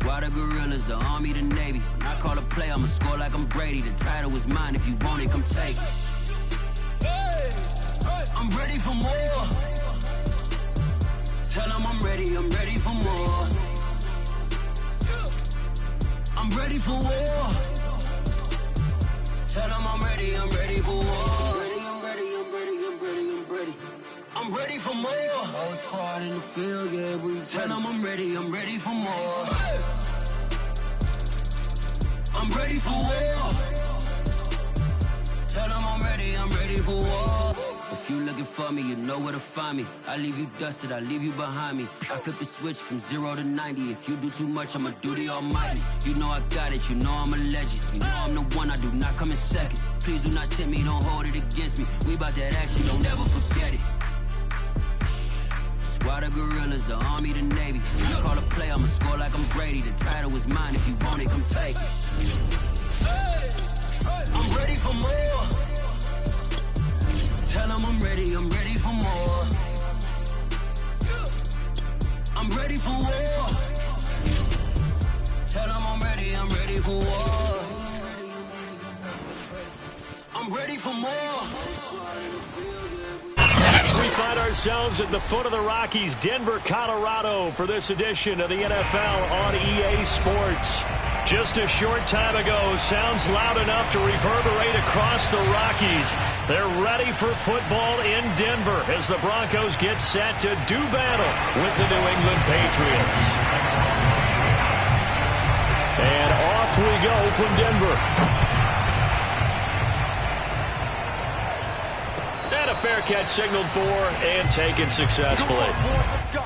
Squad of gorillas, the army, the navy. When I call a play, I'ma score like I'm Brady. The title is mine, if you want it, come take it. I'm ready for more. Tell them I'm ready for more. I'm ready for war. Tell them I'm ready for war. I'm ready for more. Whole squad in the field, yeah, we tell them I'm ready for more. I'm ready for war. Tell them I'm ready for war. If you looking for me, you know where to find me. I leave you dusted, I leave you behind me. I flip the switch from 0 to 90. If you do too much, I'ma do the almighty. You know I got it, you know I'm a legend. You know I'm the one, I do not come in second. Please do not tempt me, don't hold it against me. We bout that action, don't ever forget it. Squad of gorillas, the army, the navy. When I call a play, I'ma score like I'm Brady. The title is mine, if you want it, come take it. I'm ready for more. Tell them I'm ready for more. I'm ready for war. Tell them I'm ready for war. I'm ready for more. We find ourselves at the foot of the Rockies, Denver, Colorado, for this edition of the NFL on EA Sports. Just a short time ago, sounds loud enough to reverberate across the Rockies. They're ready for football in Denver as the Broncos get set to do battle with the New England Patriots. And off we go from Denver. And a fair catch signaled for and taken successfully. Let's go.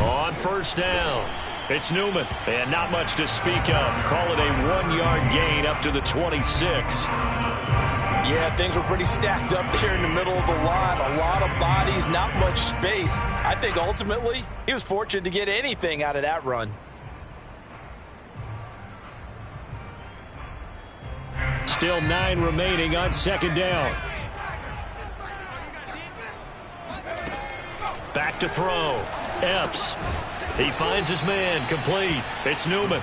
On first down, it's Newman, and not much to speak of. Call it a 1-yard gain up to the 26. Yeah, things were pretty stacked up there in the middle of the line. A lot of bodies, not much space. I think ultimately he was fortunate to get anything out of that run. Still 9 remaining on second down. Back to throw. Epps. He finds his man, complete. It's Newman.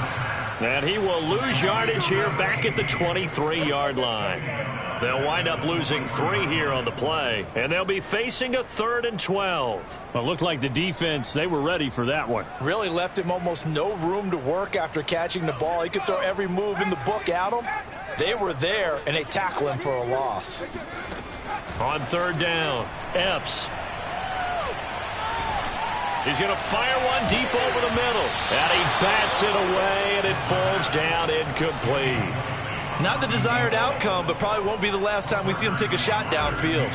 And he will lose yardage here back at the 23-yard line. They'll wind up losing 3 here on the play, and they'll be facing a 3rd and 12. Well, it looked like the defense, they were ready for that one. Really left him almost no room to work after catching the ball. He could throw every move in the book at him. They were there, and they tackle him for a loss. On third down, Epps. He's going to fire one deep over the middle. And he bats it away, and it falls down incomplete. Not the desired outcome, but probably won't be the last time we see him take a shot downfield.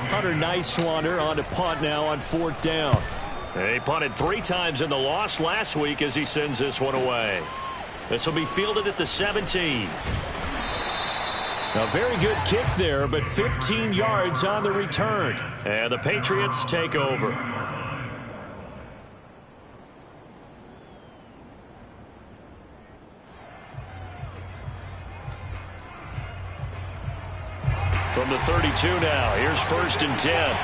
Hunter Nicewander on to punt now on 4th down. He punted 3 times in the loss last week as he sends this one away. This will be fielded at the 17. A very good kick there, but 15 yards on the return. And the Patriots take over. From the 32 now, here's 1st and 10.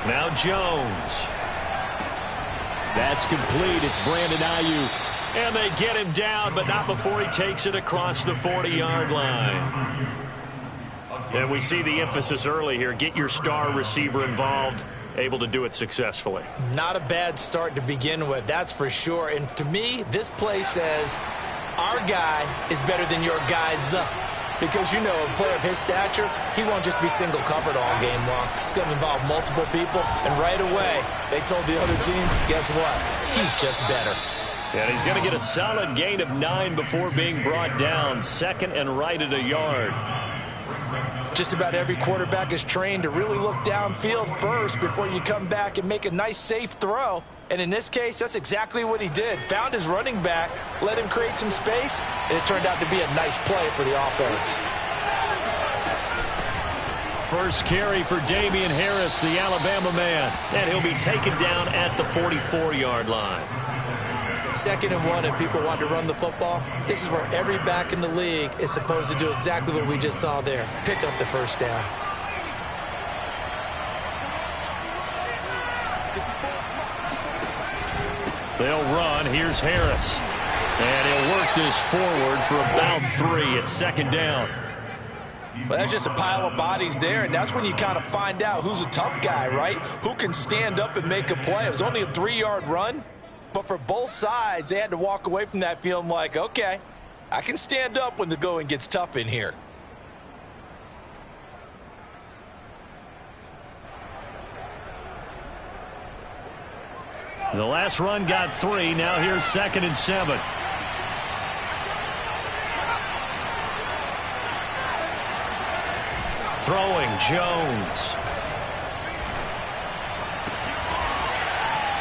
Now Jones. That's complete. It's Brandon Ayuk. And they get him down, but not before he takes it across the 40-yard line. And we see the emphasis early here. Get your star receiver involved. Able to do it successfully. Not a bad start to begin with, that's for sure. And to me, this play says our guy is better than your guys. Because, you know, a player of his stature, he won't just be single covered all game long. It's going to involve multiple people. And right away, they told the other team, guess what? He's just better. And he's going to get a solid gain of 9 before being brought down. 2nd and right at a yard. Just about every quarterback is trained to really look downfield first before you come back and make a nice, safe throw. And in this case, that's exactly what he did. Found his running back, let him create some space, and it turned out to be a nice play for the offense. First carry for Damian Harris, the Alabama man. And he'll be taken down at the 44-yard line. 2nd and 1, and people want to run the football. This is where every back in the league is supposed to do exactly what we just saw there. Pick up the first down. They'll run. Here's Harris. And he'll work this forward for about 3 at 2nd down. Well, that's just a pile of bodies there, and that's when you kind of find out who's a tough guy, right? Who can stand up and make a play. It was only a 3-yard run, but for both sides, they had to walk away from that feeling like, okay, I can stand up when the going gets tough in here. The last run got 3. Now here's 2nd and 7. Throwing, Jones.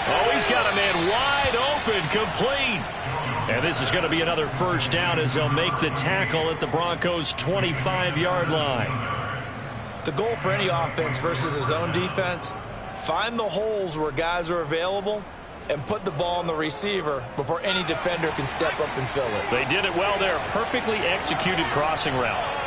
Oh, he's got a man wide open, complete. And this is going to be another first down as they'll make the tackle at the Broncos' 25-yard line. The goal for any offense versus his own defense, find the holes where guys are available and put the ball on the receiver before any defender can step up and fill it. They did it well there. Perfectly executed crossing route.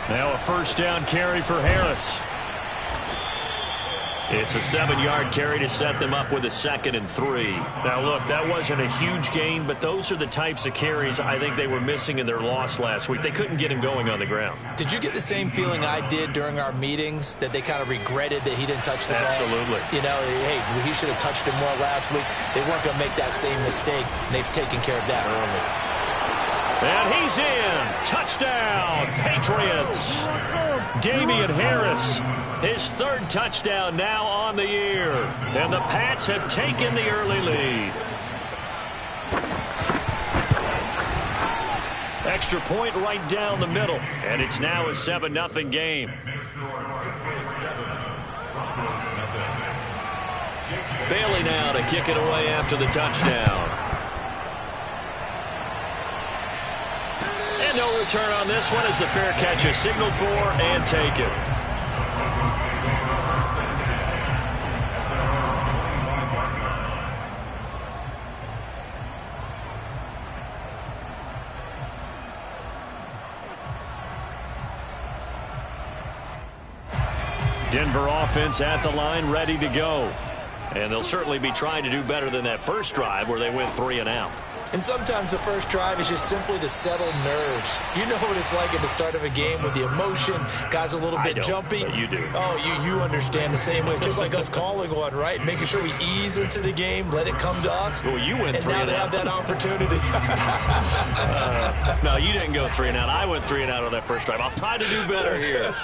Now a first down carry for Harris. It's a 7-yard carry to set them up with a 2nd and 3. Now, look, that wasn't a huge gain, but those are the types of carries I think they were missing in their loss last week. They couldn't get him going on the ground. Did you get the same feeling I did during our meetings, that they kind of regretted that he didn't touch the ball? Absolutely. You know, hey, he should have touched it more last week. They weren't going to make that same mistake, and they've taken care of that early. And he's in. Touchdown, Patriots. Damian Harris, his 3rd touchdown now on the year. And the Pats have taken the early lead. Extra point right down the middle. And it's now a 7-0 game. Bailey now to kick it away after the touchdown. And no return on this one as the fair catch is signaled for and taken. Denver offense at the line, ready to go. And they'll certainly be trying to do better than that first drive where they went 3 and out. And sometimes the first drive is just simply to settle nerves. You know what it's like at the start of a game with the emotion, guys a little bit jumpy. But you do. Oh, you understand the same way. It's just like us calling one, right? Making sure we ease into the game, let it come to us. Well, you went 3 and out. And now they have that opportunity. No, you didn't go 3 and out. I went 3 and out on that first drive. I'll try to do better here.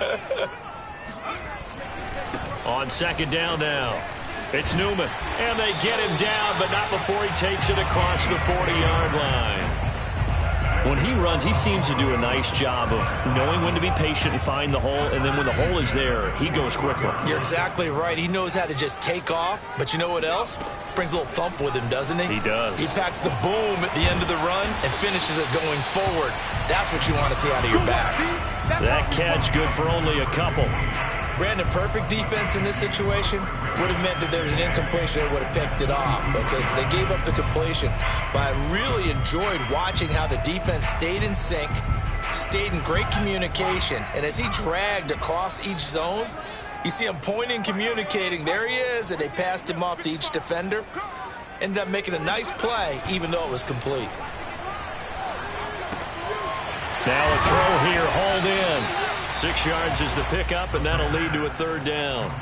On 2nd down now. It's Newman, and they get him down, but not before he takes it across the 40-yard line. When he runs, he seems to do a nice job of knowing when to be patient and find the hole, and then when the hole is there, he goes quickly. You're exactly right. He knows how to just take off, but you know what else? Brings a little thump with him, doesn't he? He does. He packs the boom at the end of the run and finishes it going forward. That's what you want to see out of your backs. That catch good for only a couple. Brandon, perfect defense in this situation would have meant that there was an incompletion that would have picked it off. Okay, so they gave up the completion. But I really enjoyed watching how the defense stayed in sync, stayed in great communication. And as he dragged across each zone, you see him pointing, communicating. There he is, and they passed him off to each defender. Ended up making a nice play, even though it was complete. Now a throw here, hauled in. 6 yards is the pickup, and that'll lead to a 3rd down.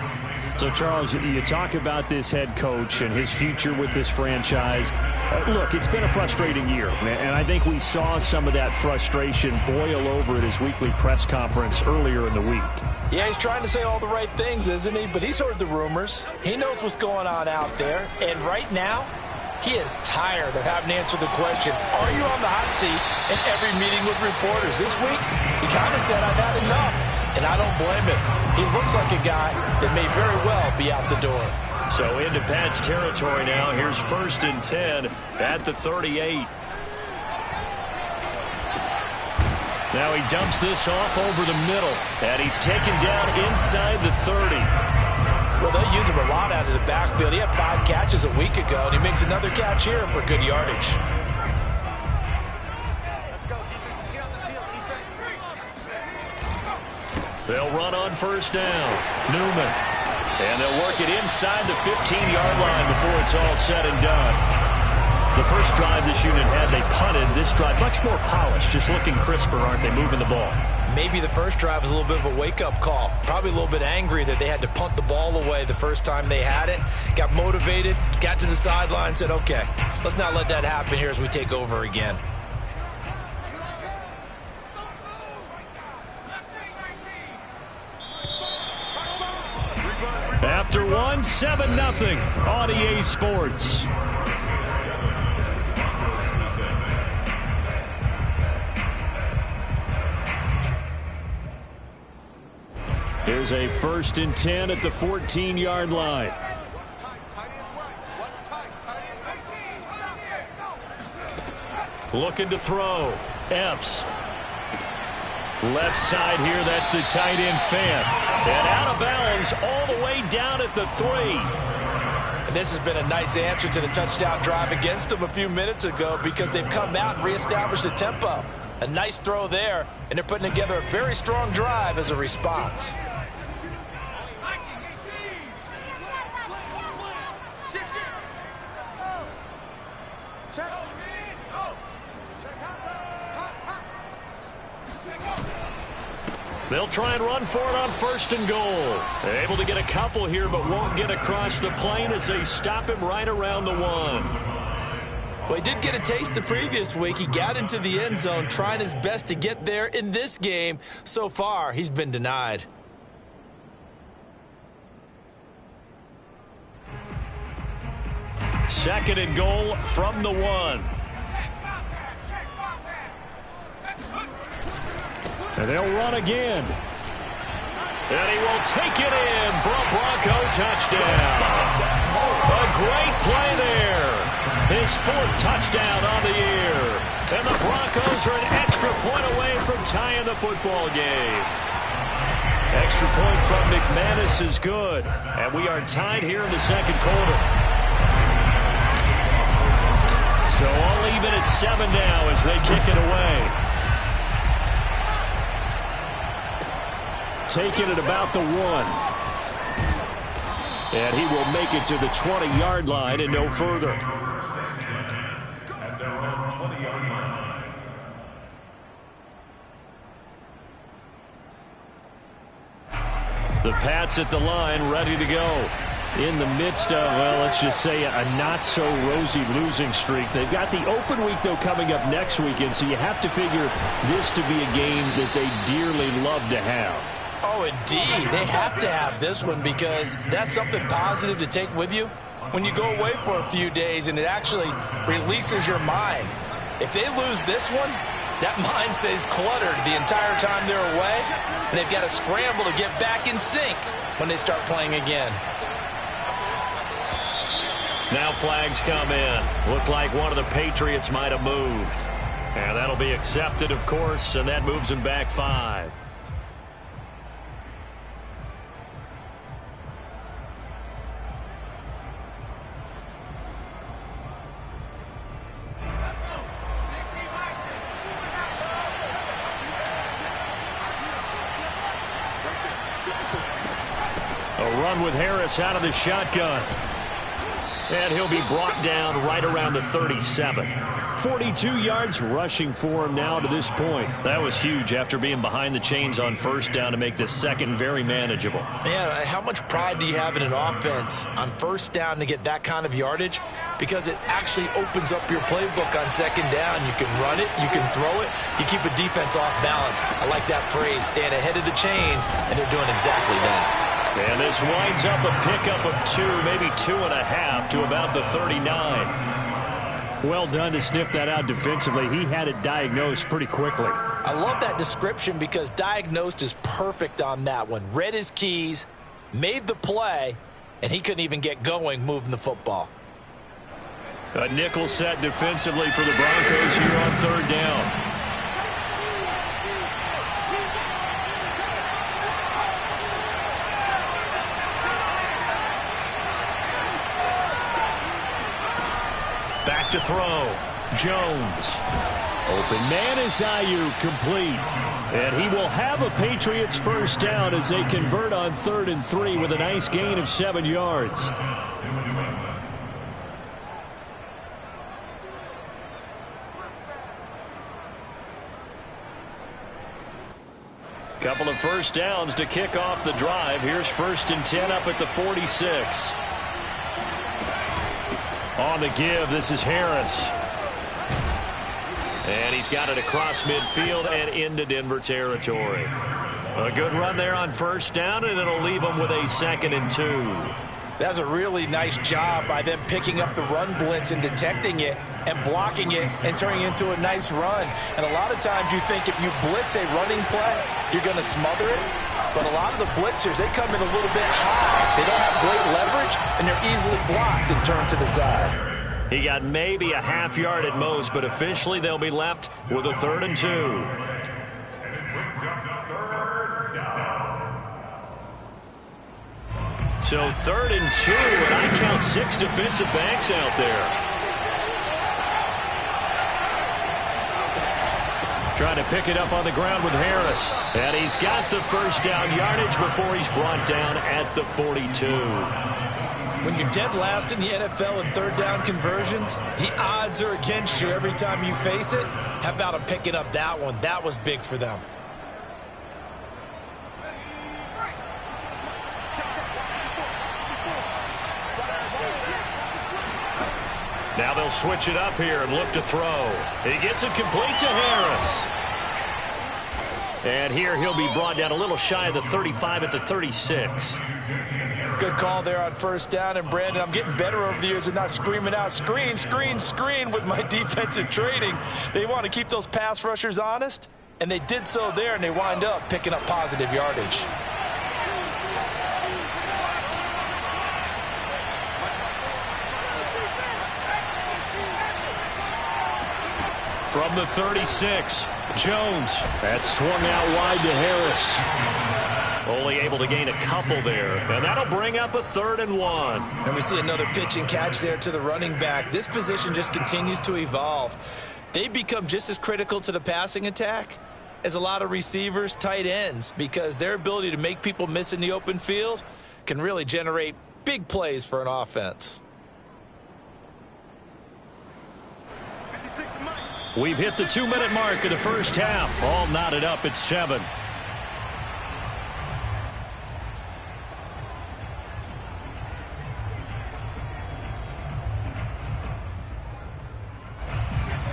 So, Charles, you talk about this head coach and his future with this franchise. Look, it's been a frustrating year, and I think we saw some of that frustration boil over at his weekly press conference earlier in the week. Yeah, he's trying to say all the right things, isn't he? But he's heard the rumors. He knows what's going on out there. And right now, he is tired of having to answer the question, are you on the hot seat in every meeting with reporters? This week, he kind of said, I've had enough. And I don't blame him. He looks like a guy that may very well be out the door. So into Pat's territory now. Here's 1st and 10 at the 38. Now he dumps this off over the middle, and he's taken down inside the 30. Well, they use him a lot out of the backfield. He had 5 catches a week ago, and he makes another catch here for good yardage. Let's go, defense. Get on the field, defense. They'll run on 1st down. Newman. And they'll work it inside the 15-yard line before it's all said and done. The first drive this unit had, they punted. This drive, much more polished, just looking crisper, aren't they, moving the ball? Maybe the first drive was a little bit of a wake-up call. Probably a little bit angry that they had to punt the ball away the first time they had it. Got motivated, got to the sideline, said, okay, let's not let that happen here as we take over again. After 1, 7-0 on EA Sports. Here's a 1st and 10 at the 14-yard line. Looking to throw. Epps. Left side here, that's the tight end Fant. And out of bounds all the way down at the 3. And this has been a nice answer to the touchdown drive against them a few minutes ago because they've come out and reestablished the tempo. A nice throw there, and they're putting together a very strong drive as a response. They'll try and run for it on 1st and goal. They're able to get a couple here, but won't get across the plane as they stop him right around the 1. Well, he did get a taste the previous week. He got into the end zone trying his best to get there in this game. So far, he's been denied. Second and goal from the 1. And they'll run again. And he will take it in for a Bronco touchdown. A great play there. His 4th touchdown on the year. And the Broncos are an extra point away from tying the football game. Extra point from McManus is good. And we are tied here in the 2nd quarter. So all even at 7 now as they kick it away. Taking it about the 1. And he will make it to the 20-yard line and no further. At their own 20-yard line. The Pats at the line, ready to go. In the midst of, well, let's just say a not-so-rosy losing streak. They've got the open week, though, coming up next weekend, so you have to figure this to be a game that they dearly love to have. Oh, indeed. They have to have this one because that's something positive to take with you when you go away for a few days and it actually releases your mind. If they lose this one, that mind stays cluttered the entire time they're away, and they've got to scramble to get back in sync when they start playing again. Now flags come in. Looked like one of the Patriots might have moved. And that'll be accepted, of course, and that moves them back 5. A run with Harris out of the shotgun. And he'll be brought down right around the 37. 42 yards rushing for him now to this point. That was huge after being behind the chains on first down to make this second very manageable. Yeah, how much pride do you have in an offense on first down to get that kind of yardage? Because it actually opens up your playbook on second down. You can run it, you can throw it, you keep a defense off balance. I like that phrase, stand ahead of the chains, and they're doing exactly that. And this winds up a pickup of 2, maybe 2.5 to about the 39. Well done to sniff that out defensively. He had it diagnosed pretty quickly. I love that description because diagnosed is perfect on that one. Read his keys, made the play, and he couldn't even get going moving the football. A nickel set defensively for the Broncos here on third down. Back to throw. Jones. Open man is Ayuk, complete. And he will have a Patriots first down as they convert on 3rd and 3 with a nice gain of 7 yards. Couple of first downs to kick off the drive. Here's 1st and 10 up at the 46. On the give, this is Harris. And he's got it across midfield and into Denver territory. A good run there on first down, and it'll leave them with a 2nd and 2. That's a really nice job by them picking up the run blitz and detecting it and blocking it and turning it into a nice run. And a lot of times you think if you blitz a running play, you're going to smother it. But a lot of the blitzers, they come in a little bit high. They don't have great leverage, and they're easily blocked and turned to the side. He got maybe a half yard at most, but officially they'll be left with a 3rd and 2. So 3rd and 2, and I count 6 defensive backs out there. Trying to pick it up on the ground with Harris. And he's got the first down yardage before he's brought down at the 42. When you're dead last in the NFL in 3rd down conversions, the odds are against you every time you face it. How about him picking up that one? That was big for them. Now they'll switch it up here and look to throw. He gets it complete to Harris. And here he'll be brought down a little shy of the 35 at the 36. Good call there on first down. And, Brandon, I'm getting better over the years and not screaming out, screen, screen, screen with my defensive training. They want to keep those pass rushers honest, and they did so there, and they wind up picking up positive yardage. From the 36, Jones. That swung out wide to Harris. Only able to gain a couple there. And that'll bring up a 3rd and 1. And we see another pitch and catch there to the running back. This position just continues to evolve. They become just as critical to the passing attack as a lot of receivers, tight ends, because their ability to make people miss in the open field can really generate big plays for an offense. We've hit the 2-minute mark of the first half. All knotted up at 7.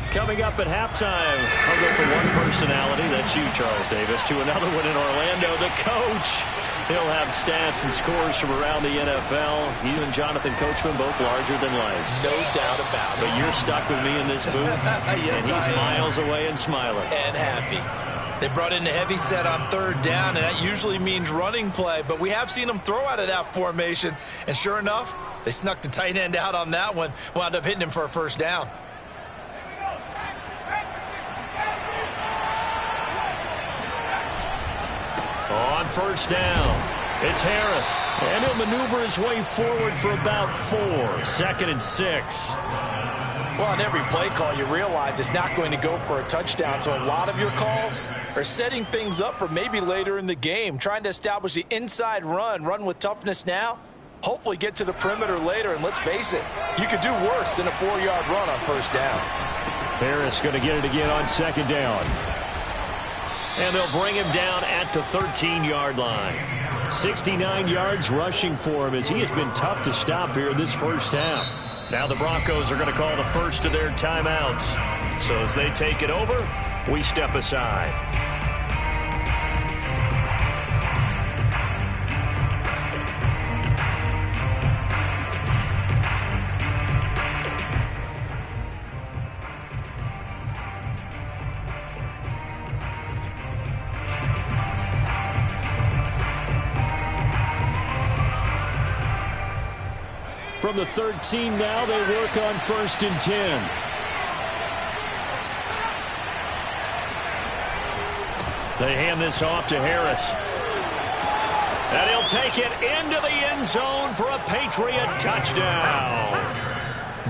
Coming up at halftime, I'll go from one personality, that's you, Charles Davis, to another one in Orlando, the coach. He'll have stats and scores from around the NFL. You and Jonathan Coachman both larger than life. No doubt about it. But you're stuck with me in this booth, yes, and he's miles away and smiling. And happy. They brought in the heavy set on 3rd down, and that usually means running play. But we have seen them throw out of that formation. And sure enough, they snuck the tight end out on that one, wound up hitting him for a first down. On first down, it's Harris. And he'll maneuver his way forward for about 4. 2nd and 6. Well, on every play call, you realize it's not going to go for a touchdown. So a lot of your calls are setting things up for maybe later in the game, trying to establish the inside run with toughness now, hopefully get to the perimeter later. And let's face it, you could do worse than a 4-yard run on first down. Harris going to get it again on second down. And they'll bring him down at the 13-yard line. 69 yards rushing for him as he has been tough to stop here this first half. Now the Broncos are going to call the first of their timeouts. So as they take it over, we step aside. From the 13 now, they work on 1st and 10. They hand this off to Harris. And he'll take it into the end zone for a Patriot touchdown.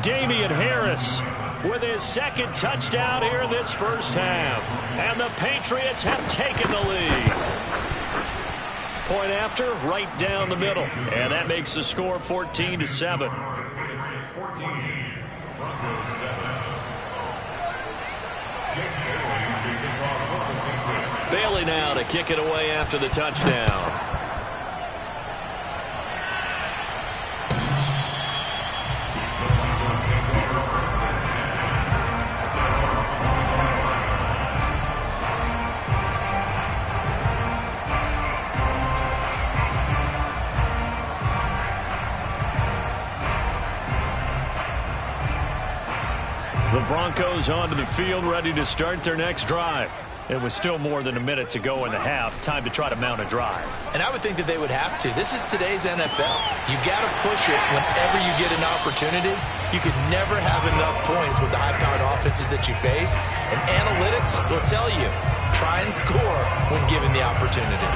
Damian Harris with his second touchdown here in this first half. And the Patriots have taken the lead. Point after, right down the middle. And that makes the score 14-7. 14, Broncos 7. Jake Bailey to kick off for the Patriots. Bailey now to kick it away after the touchdown. The Broncos onto the field, ready to start their next drive. It was still more than a minute to go in the half. Time to try to mount a drive. And I would think that they would have to. This is today's NFL. You got to push it whenever you get an opportunity. You could never have enough points with the high-powered offenses that you face. And analytics will tell you, try and score when given the opportunity.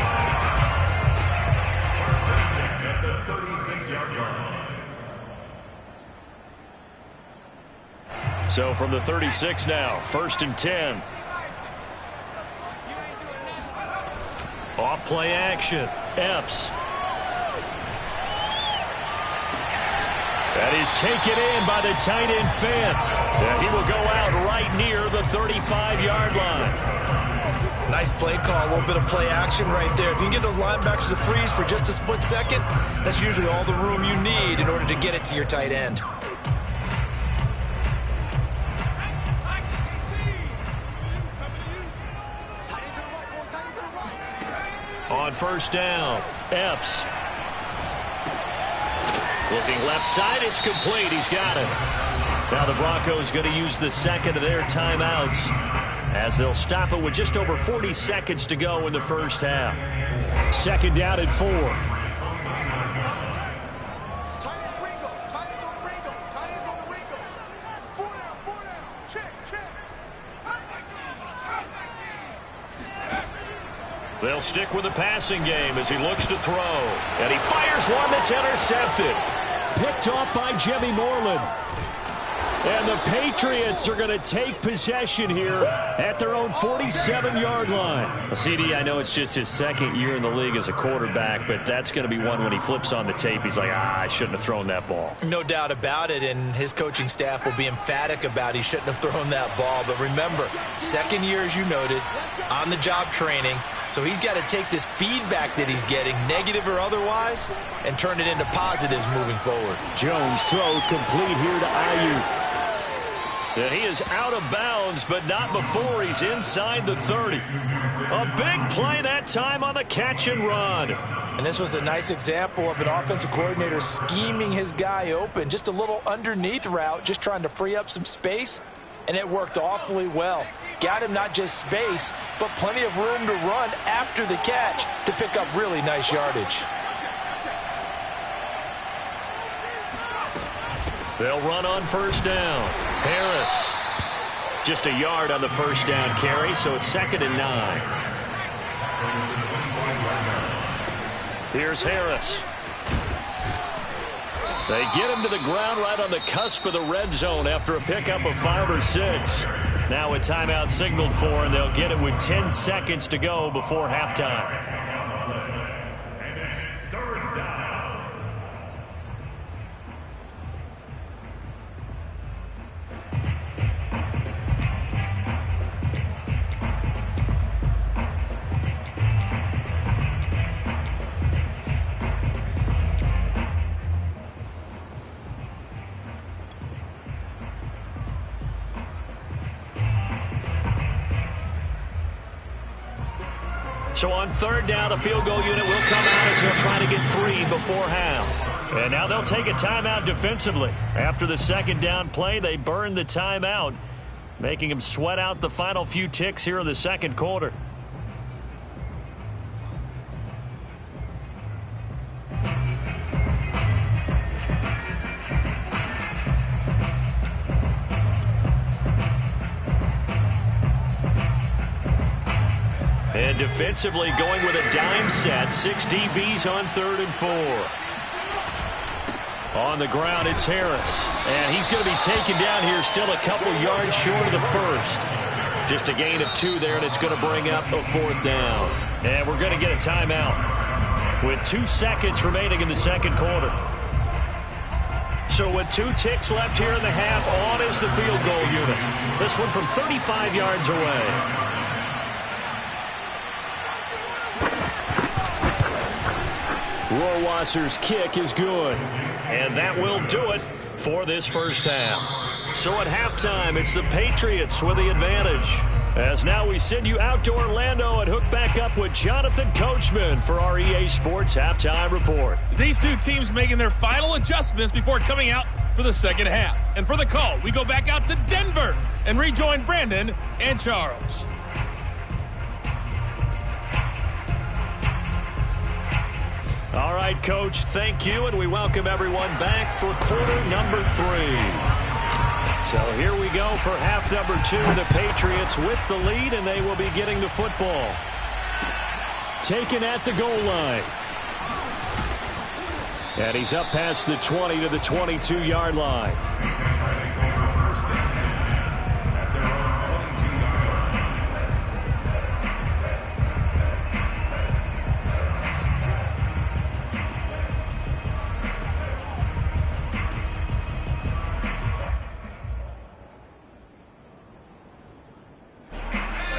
At the 36-yard line. So from the 36 now, 1st and 10. Off play action. Epps. That is taken in by the tight end Fant. And he will go out right near the 35-yard line. Nice play call, a little bit of play action right there. If you can get those linebackers to freeze for just a split second, that's usually all the room you need in order to get it to your tight end. On 1st down, Epps. Looking left side, it's complete. He's got it. Now the Broncos going to use the second of their timeouts as they'll stop it with just over 40 seconds to go in the first half. 2nd down and 4. Tight ends Ringo. Tight ends on the Ringo. Tight ends on the Ringo. 4 down, 4 down. Check, check. They'll stick with the passing game as he looks to throw. And he fires one that's intercepted. Picked off by Jimmy Moreland. And the Patriots are going to take possession here at their own 47-yard line. Well, CD, I know it's just his second year in the league as a quarterback, but that's going to be one when he flips on the tape. He's like, I shouldn't have thrown that ball. No doubt about it, and his coaching staff will be emphatic about he shouldn't have thrown that ball. But remember, second year, as you noted, on-the-job training. So he's got to take this feedback that he's getting, negative or otherwise, and turn it into positives moving forward. Jones throw complete here to Ayuk. And he is out of bounds, but not before he's inside the 30. A big play that time on the catch and run. And this was a nice example of an offensive coordinator scheming his guy open. Just a little underneath route, just trying to free up some space, and it worked awfully well. Got him not just space, but plenty of room to run after the catch to pick up really nice yardage. They'll run on 1st down. Harris. Just a yard on the 1st down carry, so it's 2nd and 9. Here's Harris. They get him to the ground right on the cusp of the red zone after a pickup of 5 or 6. Now a timeout signaled for, and they'll get it with 10 seconds to go before halftime. And it's 3rd down. So on third down, the field goal unit will come out as they'll try to get 3 before half. And now they'll take a timeout defensively. After the second down play, they burn the timeout, making them sweat out the final few ticks here in the second quarter. And defensively going with a dime set. 6 DBs on 3rd and 4. On the ground, it's Harris. And he's going to be taken down here still a couple yards short of the first. Just a gain of 2 there, and it's going to bring up a 4th down. And we're going to get a timeout with 2 seconds remaining in the second quarter. So with 2 ticks left here in the half, on is the field goal unit. This one from 35 yards away. Rohrwasser's kick is good. And that will do it for this first half. So at halftime, it's the Patriots with the advantage. As now we send you out to Orlando and hook back up with Jonathan Coachman for our EA Sports Halftime Report. These two teams making their final adjustments before coming out for the second half. And for the call, we go back out to Denver and rejoin Brandon and Charles. All right, Coach, thank you, and we welcome everyone back for quarter number 3. So here we go for half number 2. The Patriots with the lead, and they will be getting the football. Taken at the goal line. And he's up past the 20 to the 22-yard line.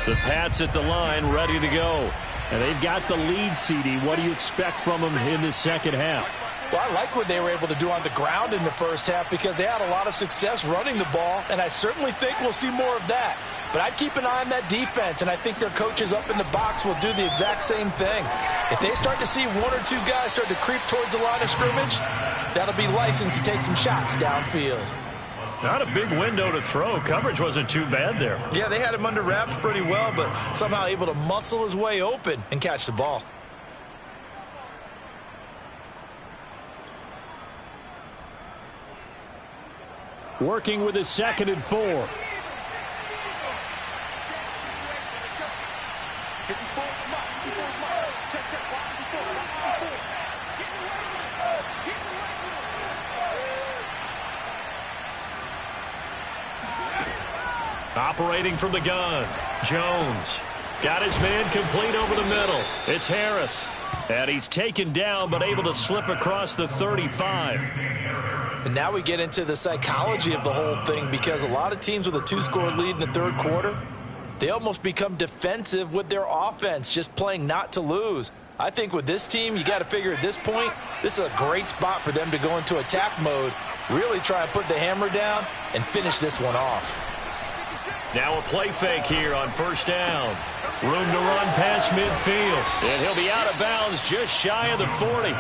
The Pats at the line, ready to go. And they've got the lead, CD. What do you expect from them in the second half? Well, I like what they were able to do on the ground in the first half because they had a lot of success running the ball, and I certainly think we'll see more of that. But I'd keep an eye on that defense, and I think their coaches up in the box will do the exact same thing. If they start to see 1 or 2 guys start to creep towards the line of scrimmage, that'll be license to take some shots downfield. Not a big window to throw. Coverage wasn't too bad there. Yeah, they had him under wraps pretty well, but somehow able to muscle his way open and catch the ball. Working with his 2nd and 4. Operating from the gun, Jones. Got his man complete over the middle. It's Harris. And he's taken down, but able to slip across the 35. And now we get into the psychology of the whole thing because a lot of teams with a 2-score lead in the third quarter, they almost become defensive with their offense, just playing not to lose. I think with this team, you got to figure at this point, this is a great spot for them to go into attack mode, really try and put the hammer down and finish this one off. Now a play fake here on first down. Room to run past midfield. And he'll be out of bounds just shy of the 40.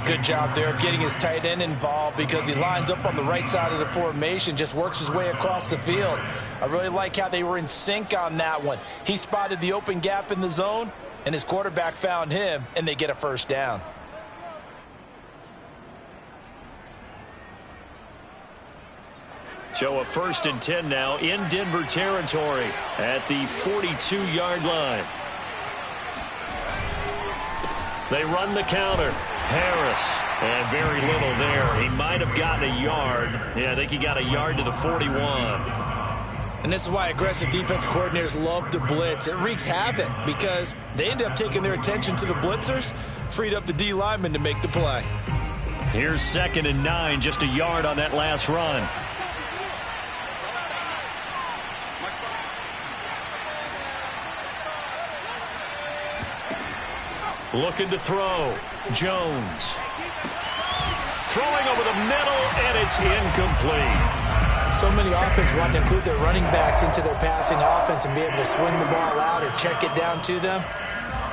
Good job there of getting his tight end involved because he lines up on the right side of the formation, just works his way across the field. I really like how they were in sync on that one. He spotted the open gap in the zone, and his quarterback found him, and they get a first down. So a 1st and 10 now in Denver territory at the 42-yard line. They run the counter. Harris. And very little there. He might have gotten a yard. Yeah, I think he got a yard to the 41. And this is why aggressive defense coordinators love to blitz. It wreaks havoc because they end up taking their attention to the blitzers, freed up the D lineman to make the play. Here's 2nd and 9, just a yard on that last run. Looking to throw. Jones. Throwing over the middle, and it's incomplete. So many offenses want to include their running backs into their passing offense and be able to swing the ball out or check it down to them.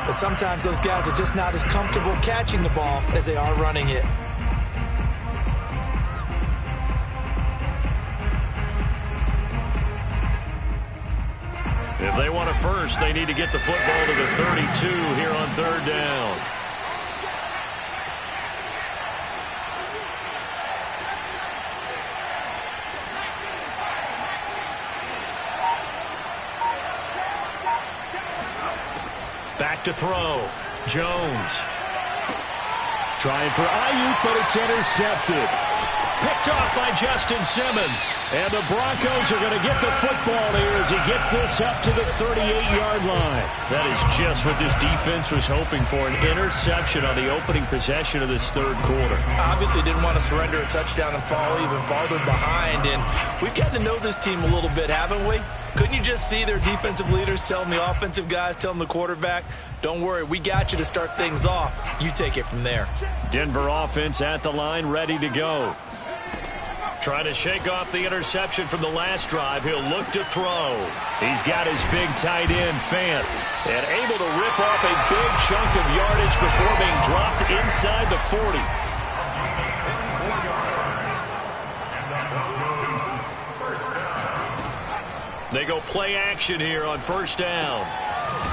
but sometimes those guys are just not as comfortable catching the ball as they are running it. If they want a first, they need to get the football to the 32 here on third down. Back to throw. Jones. Trying for Ayuk, but it's intercepted. Picked off by Justin Simmons. And the Broncos are going to get the football here as he gets this up to the 38-yard line. That is just what this defense was hoping for, an interception on the opening possession of this third quarter. Obviously didn't want to surrender a touchdown and fall even farther behind. And we've gotten to know this team a little bit, haven't we? Couldn't you just see their defensive leaders telling the offensive guys, telling the quarterback, don't worry, we got you to start things off. You take it from there. Denver offense at the line, ready to go. Trying to shake off the interception from the last drive. He'll look to throw. He's got his big tight end, Fant, and able to rip off a big chunk of yardage before being dropped inside the 40. They go play action here on first down.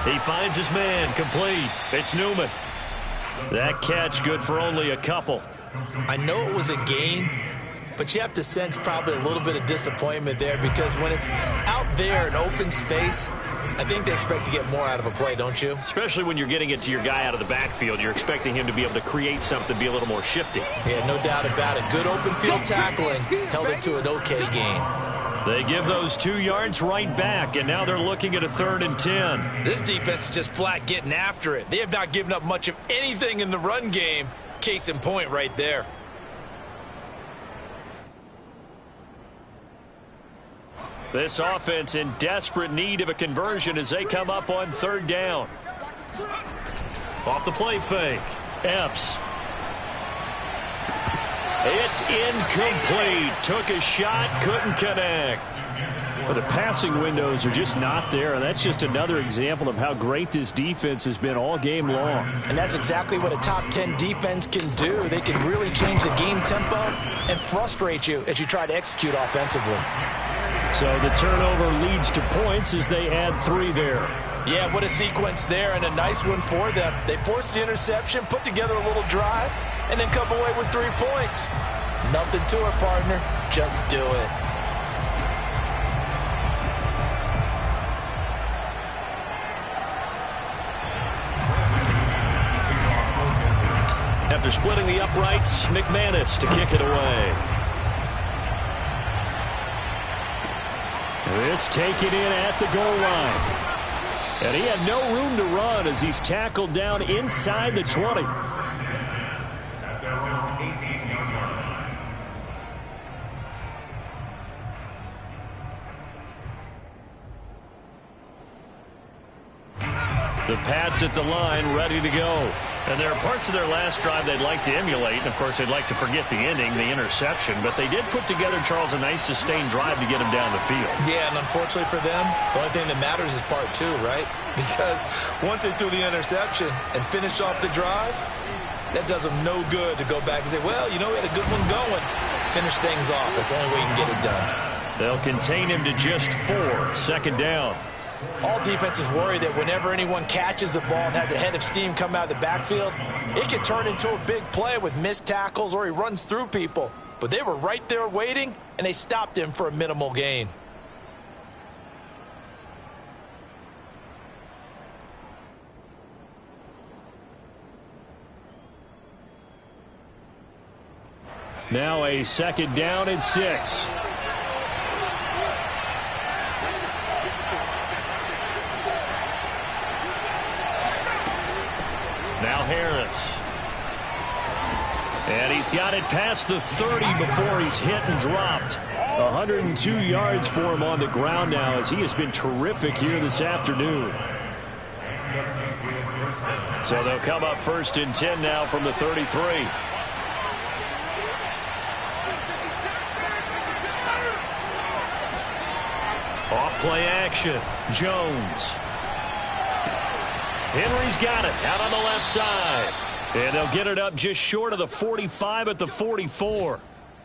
He finds his man, complete. It's Newman. That catch good for only a couple. I know it was a gain, but you have to sense probably a little bit of disappointment there because when it's out there in open space, I think they expect to get more out of a play, don't you? Especially when you're getting it to your guy out of the backfield. You're expecting him to be able to create something, be a little more shifty. Yeah, no doubt about it. Good open field tackling held it to an okay gain. They give those 2 yards right back, and now they're looking at a 3rd and 10. This defense is just flat getting after it. They have not given up much of anything in the run game. Case in point right there. This offense in desperate need of a conversion as they come up on 3rd down. Off the play fake. Epps. It's incomplete. Took a shot, couldn't connect. Well, the passing windows are just not there, and that's just another example of how great this defense has been all game long. And that's exactly what a top 10 defense can do. They can really change the game tempo and frustrate you as you try to execute offensively. So the turnover leads to points as they add 3 there. Yeah, what a sequence there, and a nice one for them. They forced the interception, put together a little drive, and then come away with 3 points. Nothing to it, partner. Just do it. After splitting the uprights, McManus to kick it away. This taken in at the goal line. And he had no room to run as he's tackled down inside the 20. At their own 18-yard line. The Pats at the line, ready to go. And there are parts of their last drive they'd like to emulate. And, of course, they'd like to forget the ending, the interception. But they did put together, Charles, a nice sustained drive to get them down the field. Yeah, and unfortunately for them, the only thing that matters is part 2, right? Because once they threw the interception and finished off the drive, that does them no good to go back and say, well, you know, we had a good one going. Finish things off. That's the only way you can get it done. They'll contain him to just 4. 2nd down. All defenses worry that whenever anyone catches the ball and has a head of steam come out of the backfield, it can turn into a big play with missed tackles or he runs through people. But they were right there waiting, and they stopped him for a minimal gain. Now a 2nd down and 6. Now Harris. And he's got it past the 30 before he's hit and dropped. 102 yards for him on the ground now as he has been terrific here this afternoon. So they'll come up 1st and 10 now from the 33. Off play action. Jones. Henry's got it out on the left side. And they'll get it up just short of the 45 at the 44.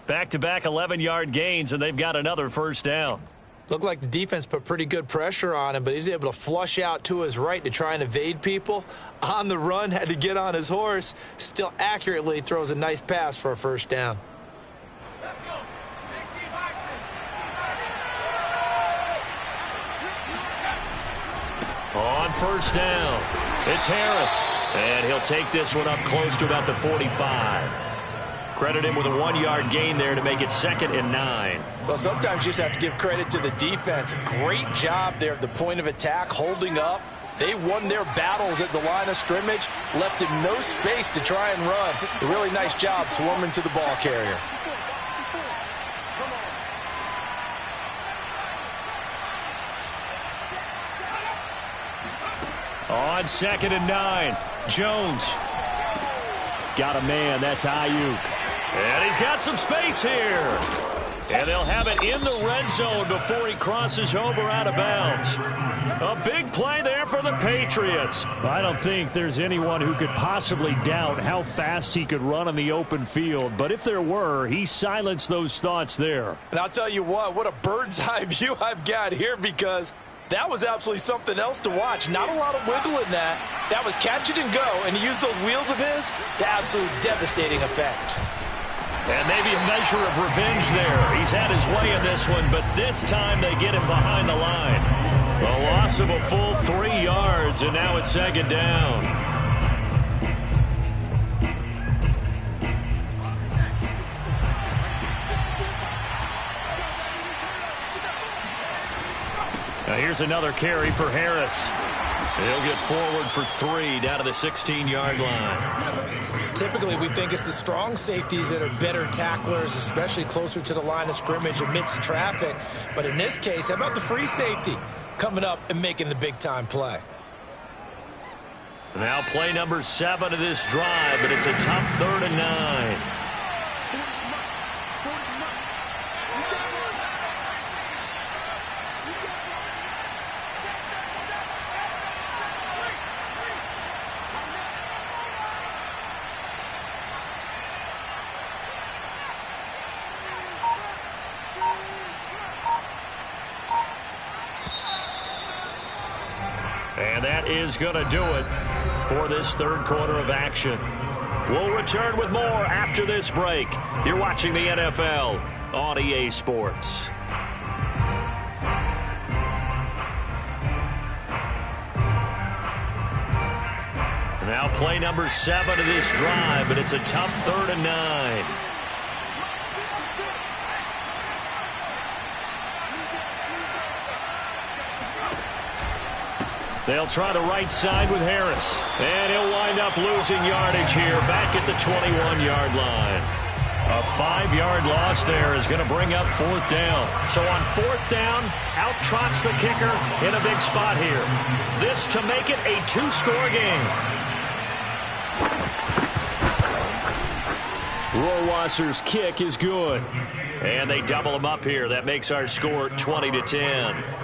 Back-to-back 11-yard gains, and they've got another first down. Looked like the defense put pretty good pressure on him, but he's able to flush out to his right to try and evade people. On the run, had to get on his horse. Still accurately throws a nice pass for a first down. On first down, it's Harris. And he'll take this one up close to about the 45. Credit him with a 1-yard gain there to make it 2nd and 9. Well, sometimes you just have to give credit to the defense. Great job there at the point of attack, holding up. They won their battles at the line of scrimmage, left him no space to try and run. A really nice job swarming to the ball carrier. On 2nd and 9, Jones. Got a man, that's Ayuk. And he's got some space here. And they'll have it in the red zone before he crosses over out of bounds. A big play there for the Patriots. I don't think there's anyone who could possibly doubt how fast he could run in the open field. But if there were, he silenced those thoughts there. And I'll tell you what a bird's eye view I've got here, because that was absolutely something else to watch. Not a lot of wiggle in that. That was catch it and go, and he used those wheels of his to absolute devastating effect. And maybe a measure of revenge there. He's had his way in this one, but this time they get him behind the line. A loss of a full 3 yards, and now it's 2nd down. Now here's another carry for Harris. He'll get forward for 3 down to the 16-yard line. Typically, we think it's the strong safeties that are better tacklers, especially closer to the line of scrimmage amidst traffic. But in this case, how about the free safety coming up and making the big-time play? Now play number 7 of this drive, but it's a tough 3rd and 9. And that is going to do it for this 3rd quarter of action. We'll return with more after this break. You're watching the NFL on EA Sports. Now play number 7 of this drive, but it's a tough 3rd and 9. They'll try the right side with Harris. And he'll wind up losing yardage here back at the 21-yard line. A 5-yard loss there is going to bring up 4th down. So on 4th down, out trots the kicker in a big spot here. This to make it a 2-score game. Rohrwasser's kick is good. And they double him up here. That makes our score 20-10.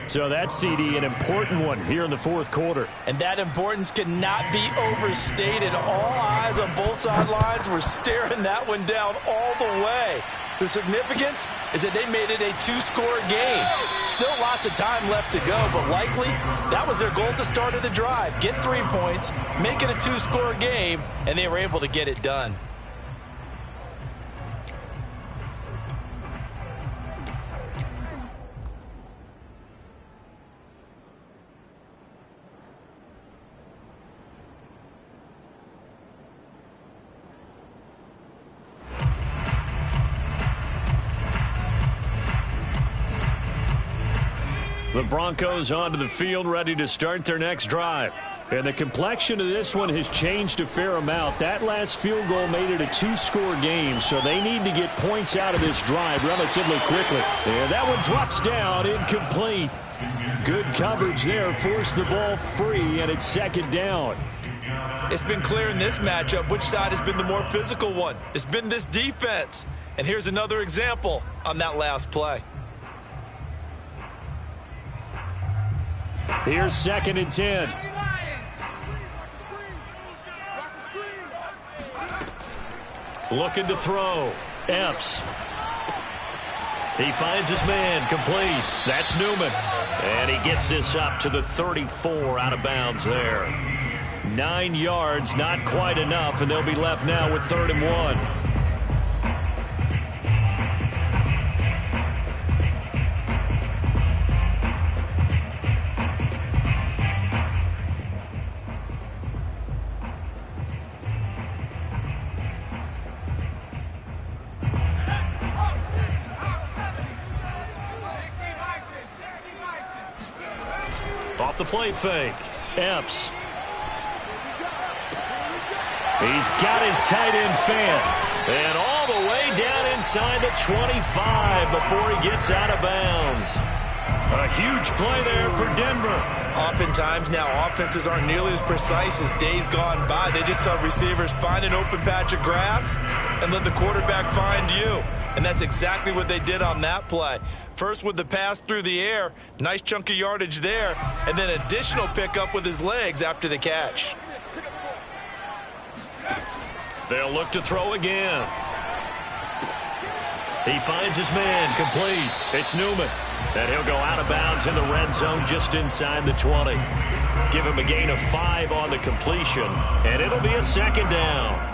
So that's, CD, an important one here in the 4th quarter. And that importance cannot be overstated. All eyes on both sidelines were staring that one down all the way. The significance is that they made it a 2-score game. Still lots of time left to go, but likely that was their goal at the start of the drive. Get 3 points, make it a 2-score game, and they were able to get it done. The Broncos onto the field, ready to start their next drive. And the complexion of this one has changed a fair amount. That last field goal made it a 2-score game, so they need to get points out of this drive relatively quickly. And that one drops down, incomplete. Good coverage there, forced the ball free, and it's 2nd down. It's been clear in this matchup which side has been the more physical one. It's been this defense. And here's another example on that last play. Here's 2nd and 10. Looking to throw. Epps. He finds his man, complete. That's Newman. And he gets this up to the 34, out of bounds there. 9 yards, not quite enough, and they'll be left now with 3rd and 1. Off the play fake. Epps. He's got his tight end fan. And all the way down inside the 25 before he gets out of bounds. A huge play there for Denver. Oftentimes now offenses aren't nearly as precise as days gone by. They just saw receivers find an open patch of grass and let the quarterback find you. And that's exactly what they did on that play. First with the pass through the air, nice chunk of yardage there, and then additional pickup with his legs after the catch. They'll look to throw again. He finds his man, complete. It's Newman. And he'll go out of bounds in the red zone just inside the 20. Give him a gain of 5 on the completion, and it'll be a 2nd down.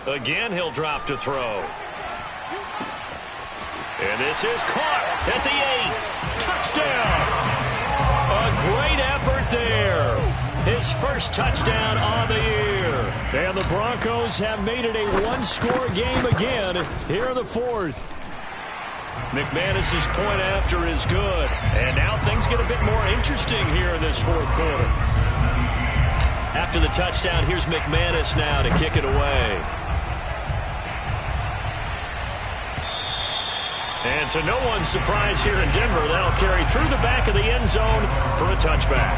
Again, he'll drop to throw. And this is caught at the 8. Touchdown! A great effort there. His first touchdown on the year. And the Broncos have made it a one-score game again here in the 4th. McManus's point after is good. And now things get a bit more interesting here in this 4th quarter. After the touchdown, here's McManus now to kick it away. And to no one's surprise here in Denver, that'll carry through the back of the end zone for a touchback.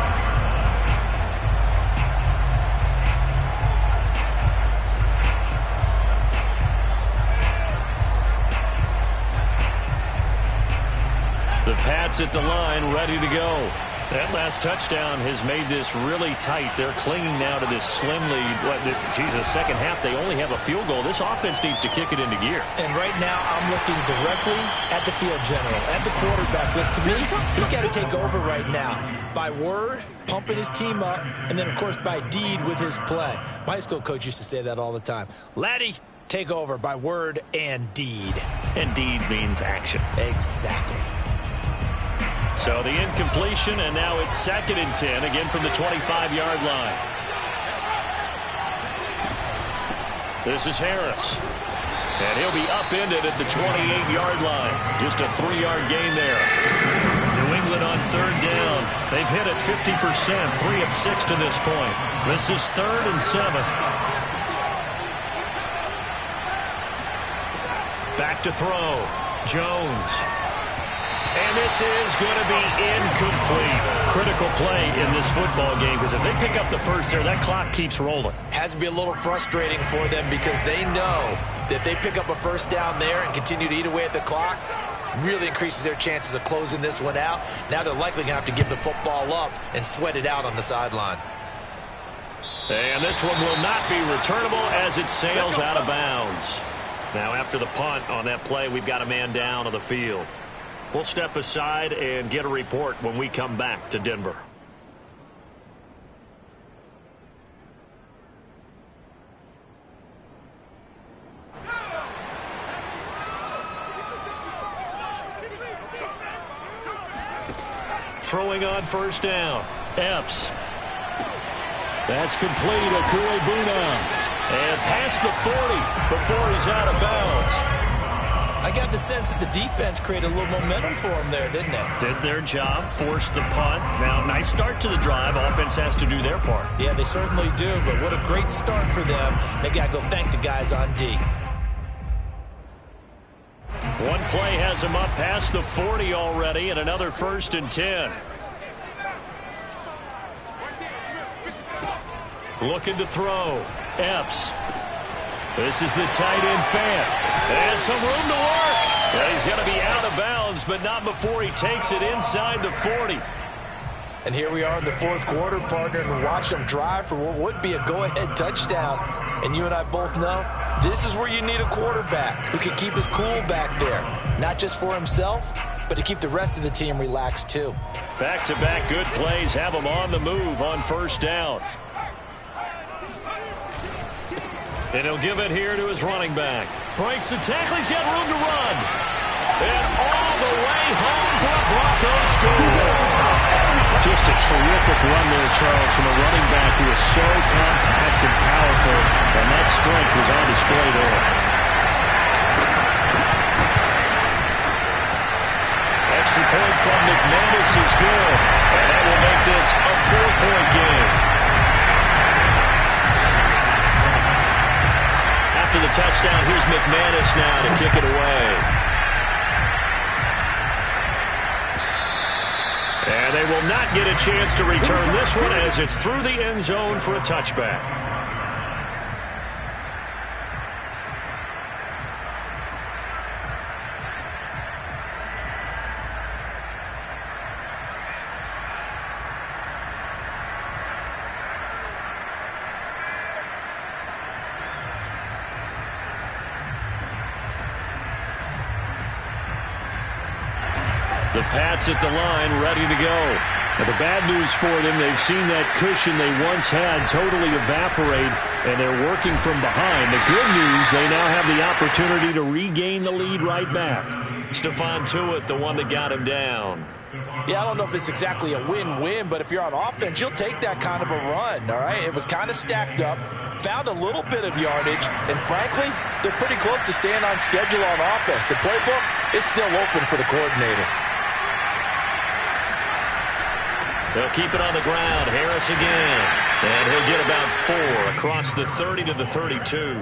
The Pats at the line, ready to go. That last touchdown has made this really tight. They're clinging now to this slim lead. Second half, they only have a field goal. This offense needs to kick it into gear. And right now, I'm looking directly at the field general, at the quarterback, which to me, he's got to take over right now. By word, pumping his team up, and then, of course, by deed with his play. My high school coach used to say that all the time. Laddie, take over by word and deed. And deed means action. Exactly. So the incompletion, and now it's 2nd and 10, again from the 25-yard line. This is Harris. And he'll be upended at the 28-yard line. Just a 3-yard gain there. New England on 3rd down. They've hit it 50%, 3 of 6 to this point. This is 3rd and 7. Back to throw. Jones. And this is going to be incomplete. Critical play in this football game, because if they pick up the first there, that clock keeps rolling. Has to be a little frustrating for them because they know that they pick up a first down there and continue to eat away at the clock, really increases their chances of closing this one out. Now they're likely going to have to give the football up and sweat it out on the sideline. And this one will not be returnable as it sails out of bounds. Now after the punt on that play, we've got a man down on the field. We'll step aside and get a report when we come back to Denver. Throwing on 1st down. Epps. That's complete. Akuribuna. And past the 40 before he's out of bounds. I got the sense that the defense created a little momentum for them there, didn't they? Did their job, forced the punt. Now, nice start to the drive. Offense has to do their part. Yeah, they certainly do, but what a great start for them. They got to go thank the guys on D. One play has him up past the 40 already, and another 1st and 10. Looking to throw. Epps. This is the tight end fan. And some room to work. And he's going to be out of bounds, but not before he takes it inside the 40. And here we are in the fourth quarter, partner, and watch them drive for what would be a go-ahead touchdown. And you and I both know this is where you need a quarterback who can keep his cool back there. Not just for himself, but to keep the rest of the team relaxed too. Back-to-back good plays have him on the move on first down. And he'll give it here to his running back. Breaks the tackle. He's got room to run. And all the way home for a Broncos score. Just a terrific run there, Charles, from a running back who is so compact and powerful, and that strength was on display there. Extra point from McManus is good, and that will make this a 4-point game. After the touchdown, here's McManus now to kick it away. And they will not get a chance to return this one as it's through the end zone for a touchback. The Pats at the line, ready to go. Now, the bad news for them, they've seen that cushion they once had totally evaporate, and they're working from behind. The good news, they now have the opportunity to regain the lead right back. Stephon Tuitt, the one that got him down. Yeah, I don't know if it's exactly a win-win, but if you're on offense, you'll take that kind of a run, all right? It was kind of stacked up, found a little bit of yardage, and frankly, they're pretty close to staying on schedule on offense. The playbook is still open for the coordinator. They'll keep it on the ground. Harris again. And he'll get about 4 across the 30 to the 32.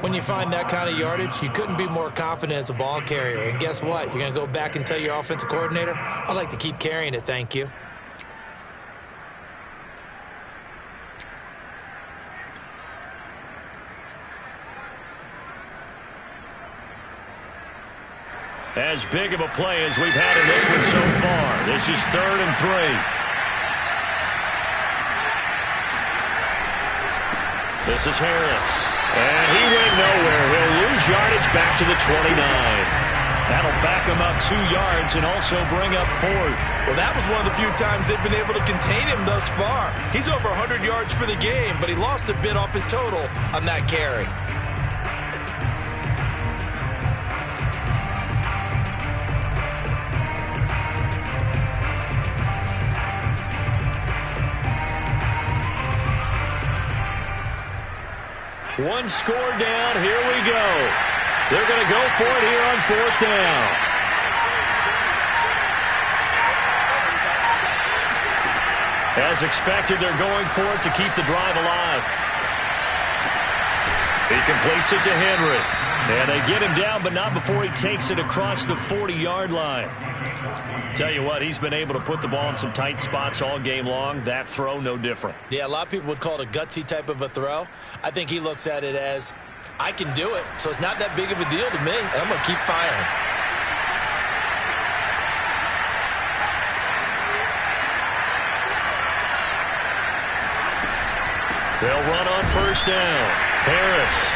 When you find that kind of yardage, you couldn't be more confident as a ball carrier. And guess what? You're going to go back and tell your offensive coordinator, I'd like to keep carrying it, thank you. As big of a play as we've had in this one so far. This is 3rd and 3. This is Harris. And he went nowhere. He'll lose yardage back to the 29. That'll back him up 2 yards and also bring up 4th. Well, that was one of the few times they've been able to contain him thus far. He's over 100 yards for the game, but he lost a bit off his total on that carry. One score down. Here we go. They're going to go for it here on 4th down. As expected, they're going for it to keep the drive alive. He completes it to Henry. And they get him down, but not before he takes it across the 40-yard line. Tell you what, he's been able to put the ball in some tight spots all game long. That throw, no different. Yeah, a lot of people would call it a gutsy type of a throw. I think he looks at it as, I can do it, so it's not that big of a deal to me, and I'm going to keep firing. They'll run on 1st down. Harris.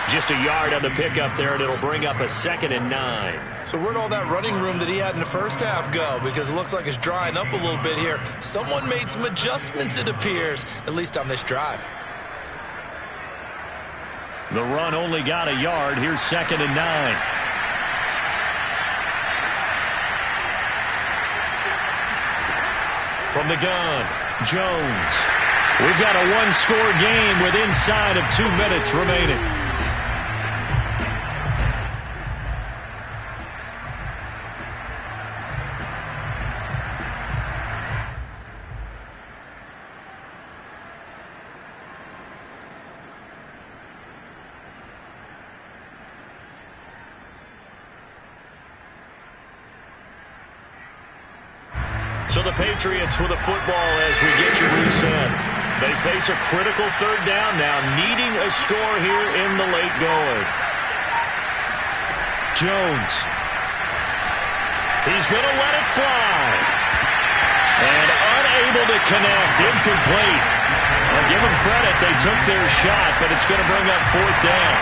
Just a yard on the pickup there, and it'll bring up a 2nd and 9. So where'd all that running room that he had in the first half go? Because it looks like it's drying up a little bit here. Someone made some adjustments, it appears, at least on this drive. The run only got a yard. Here's 2nd and 9. From the gun, Jones. We've got a one-score game with inside of 2 minutes remaining. So the Patriots with a football as we get you reset. They face a critical third down now, needing a score here in the late going. Jones. He's going to let it fly. And unable to connect. Incomplete. Well, give them credit. They took their shot, but it's going to bring up fourth down.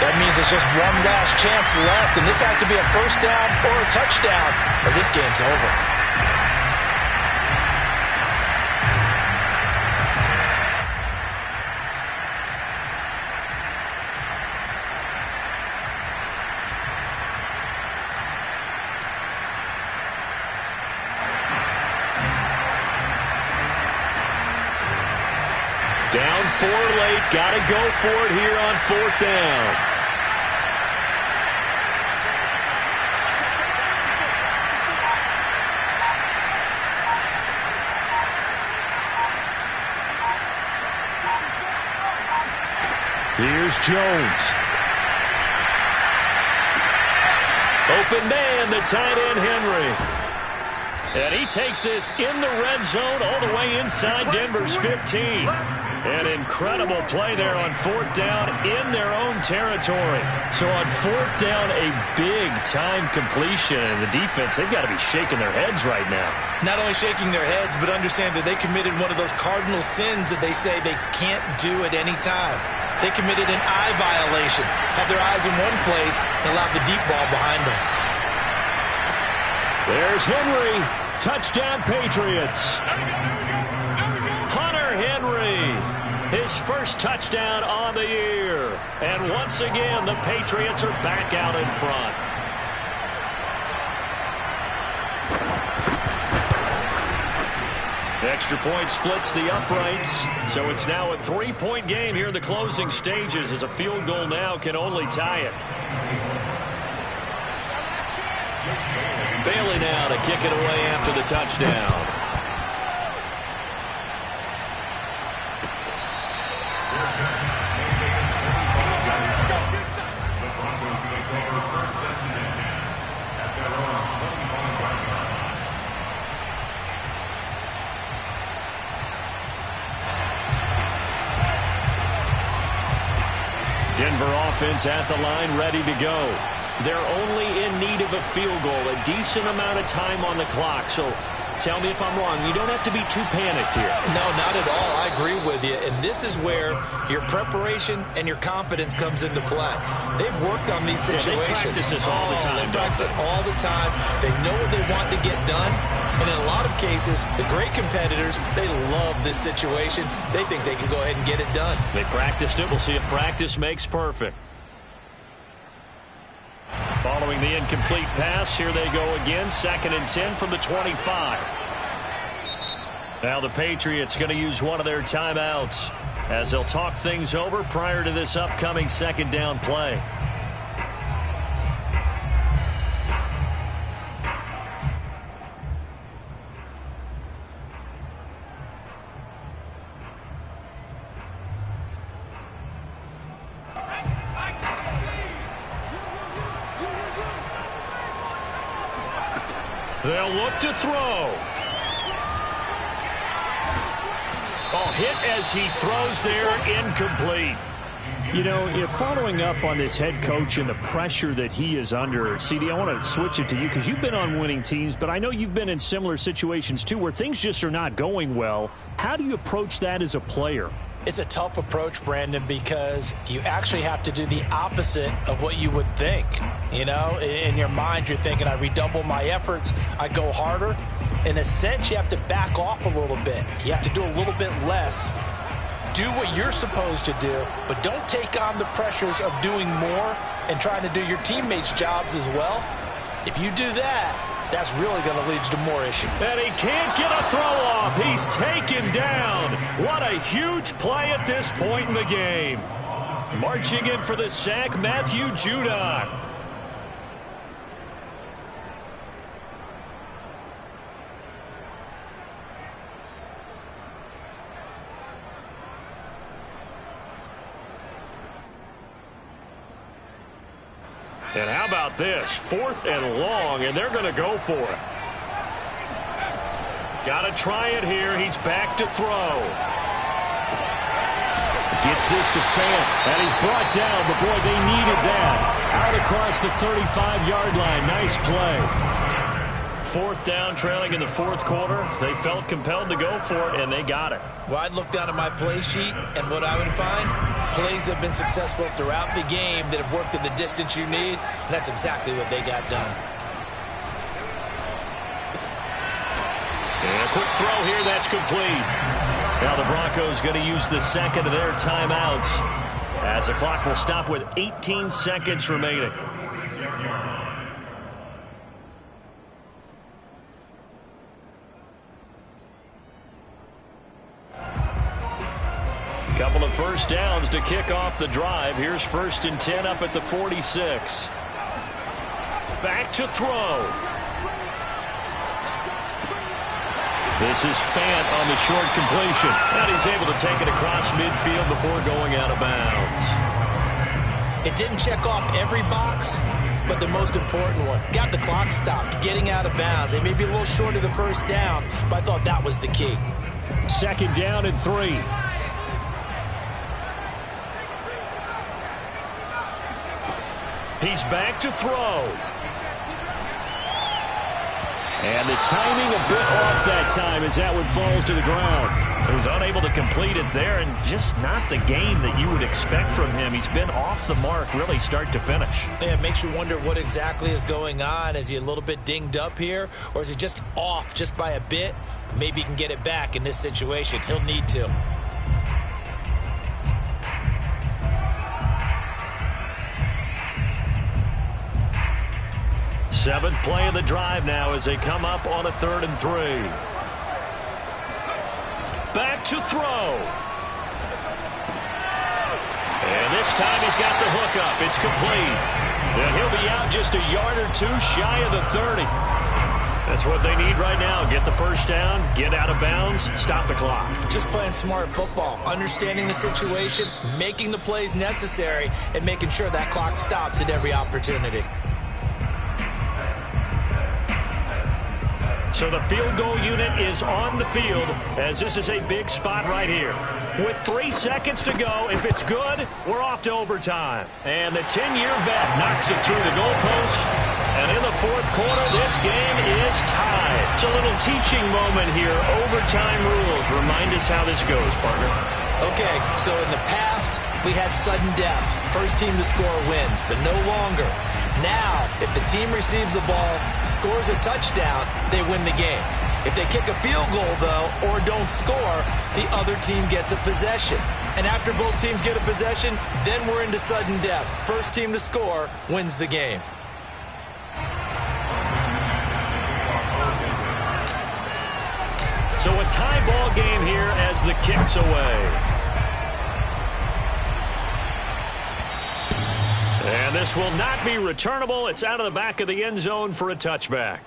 That means it's just one last chance left, and this has to be a first down or a touchdown, or this game's over. Down 4 late. Got to go for it here on fourth down. Here's Jones. Open man, the tight end, Henry. And he takes this in the red zone all the way inside Denver's 15. An incredible play there on fourth down in their own territory. So on fourth down, a big-time completion. And the defense, they've got to be shaking their heads right now. Not only shaking their heads, but understand that they committed one of those cardinal sins that they say they can't do at any time. They committed an eye violation, had their eyes in one place, and allowed the deep ball behind them. There's Henry. Touchdown, Patriots. Hunter Henry, his first touchdown on the year. And once again, the Patriots are back out in front. The extra point splits the uprights, so it's now a 3-point game here in the closing stages, as a field goal now can only tie it. Bailey now to kick it away after the touchdown. Denver offense at the line, ready to go. They're only in need of a field goal, a decent amount of time on the clock. So tell me if I'm wrong. You don't have to be too panicked here. No, not at all. I agree with you. And this is where your preparation and your confidence comes into play. They've worked on these situations. They practice this all the time. They practice it all the time. They know what they want to get done. And in a lot of cases, the great competitors, they love this situation. They think they can go ahead and get it done. They practiced it. We'll see if practice makes perfect. Following the incomplete pass, here they go again. 2nd and 10 from the 25. Now the Patriots going to use one of their timeouts as they'll talk things over prior to this upcoming second down play. They'll look to throw. Oh, hit as he throws there, incomplete. You know, if following up on this head coach and the pressure that he is under, CD, I want to switch it to you because you've been on winning teams, but I know you've been in similar situations too where things just are not going well. How do you approach that as a player? It's a tough approach, Brandon, because you actually have to do the opposite of what you would think. You know, in your mind, you're thinking, I redouble my efforts, I go harder. In a sense, you have to back off a little bit. You have to do a little bit less. Do what you're supposed to do, but don't take on the pressures of doing more and trying to do your teammates' jobs as well. If you do that, that's really going to lead to more issues. And he can't get a throw off. He's taken down. What a huge play at this point in the game. Marching in for the sack, Matthew Judon. And how about this? 4th and long, and they're going to go for it. Got to try it here. He's back to throw. Gets this to Fant, and he's brought down, but boy, they needed that. Out across the 35-yard line. Nice play. 4th down, trailing in the 4th quarter. They felt compelled to go for it, and they got it. Well, I'd look down at my play sheet, and what I would find, plays have been successful throughout the game that have worked at the distance you need, and that's exactly what they got done. And a quick throw here, that's complete. Now the Broncos going to use the second of their timeouts as the clock will stop with 18 seconds remaining. Couple of first downs to kick off the drive. Here's 1st and 10 up at the 46. Back to throw. This is Fant on the short completion. And he's able to take it across midfield before going out of bounds. It didn't check off every box, but the most important one. Got the clock stopped, getting out of bounds. They may be a little short of the first down, but I thought that was the key. 2nd down and 3. He's back to throw. And the timing a bit off that time as that one falls to the ground. So he's unable to complete it there, and just not the game that you would expect from him. He's been off the mark really start to finish. Yeah, it makes you wonder what exactly is going on. Is he a little bit dinged up here, or is he just off just by a bit? Maybe he can get it back in this situation. He'll need to. Seventh play of the drive now as they come up on a 3rd and 3. Back to throw. And this time he's got the hook up. It's complete. And he'll be out just a yard or two shy of the 30. That's what they need right now. Get the first down, get out of bounds, stop the clock. Just playing smart football, understanding the situation, making the plays necessary, and making sure that clock stops at every opportunity. So the field goal unit is on the field as this is a big spot right here. With 3 seconds to go, if it's good, we're off to overtime. And the 10-year vet knocks it through the goalpost. And in the 4th quarter, this game is tied. It's a little teaching moment here. Overtime rules. Remind us how this goes, partner. Okay, so in the past, we had sudden death. First team to score wins, but no longer. Now, if the team receives the ball, scores a touchdown, they win the game. If they kick a field goal, though, or don't score, the other team gets a possession. And after both teams get a possession, then we're into sudden death. First team to score wins the game. So a tie ball game here as the kick's away. And this will not be returnable. It's out of the back of the end zone for a touchback.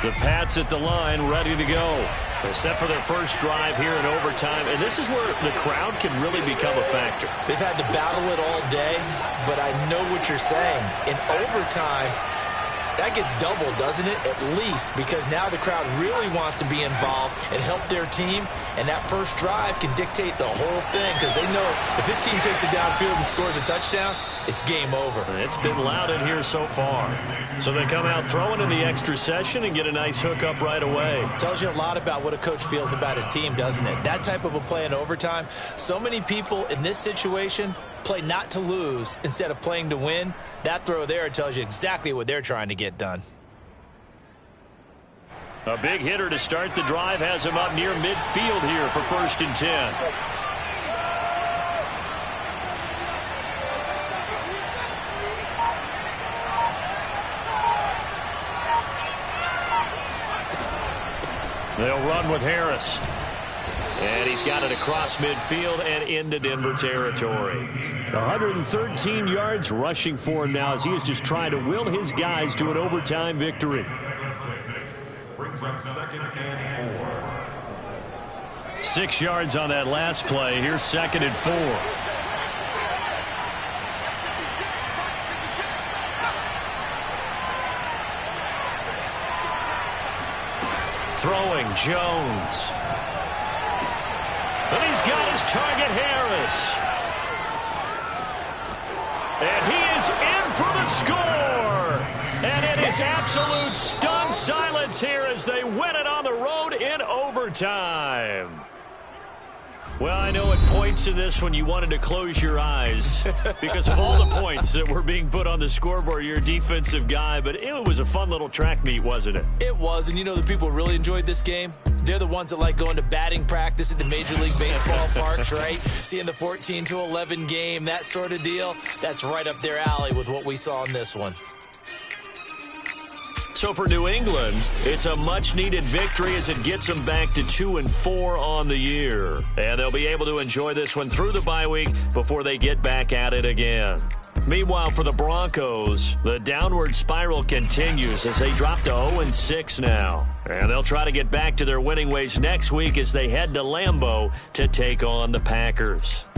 The Pats at the line, ready to go. They're set for their first drive here in overtime, and this is where the crowd can really become a factor. They've had to battle it all day, but I know what you're saying. In overtime, that gets doubled, doesn't it? At least, because now the crowd really wants to be involved and help their team, and that first drive can dictate the whole thing because they know if this team takes it downfield and scores a touchdown, it's game over. It's been loud in here so far. So they come out throwing in the extra session and get a nice hookup right away. Tells you a lot about what a coach feels about his team, doesn't it? That type of a play in overtime, so many people in this situation play not to lose instead of playing to win. That throw there tells you exactly what they're trying to get done. A big hitter to start the drive has him up near midfield here for 1st and 10. They'll run with Harris. And he's got it across midfield and into Denver territory. 113 yards rushing for him now as he is just trying to will his guys to an overtime victory. Brings up 2nd and 4. 6 yards on that last play. Here's 2nd and 4. Throwing Jones. And he's got his target, Harris. And he is in for the score. And it is absolute stunned silence here as they win it on the road in overtime. Well, I know at points in this one you wanted to close your eyes because of all the points that were being put on the scoreboard. You're a defensive guy, but it was a fun little track meet, wasn't it? It was, and you know the people who really enjoyed this game? They're the ones that like going to batting practice at the Major League Baseball parks, right? Seeing the 14-11 game, that sort of deal. That's right up their alley with what we saw in this one. So for New England, it's a much-needed victory as it gets them back to 2-4 on the year. And they'll be able to enjoy this one through the bye week before they get back at it again. Meanwhile, for the Broncos, the downward spiral continues as they drop to 0-6 now. And they'll try to get back to their winning ways next week as they head to Lambeau to take on the Packers.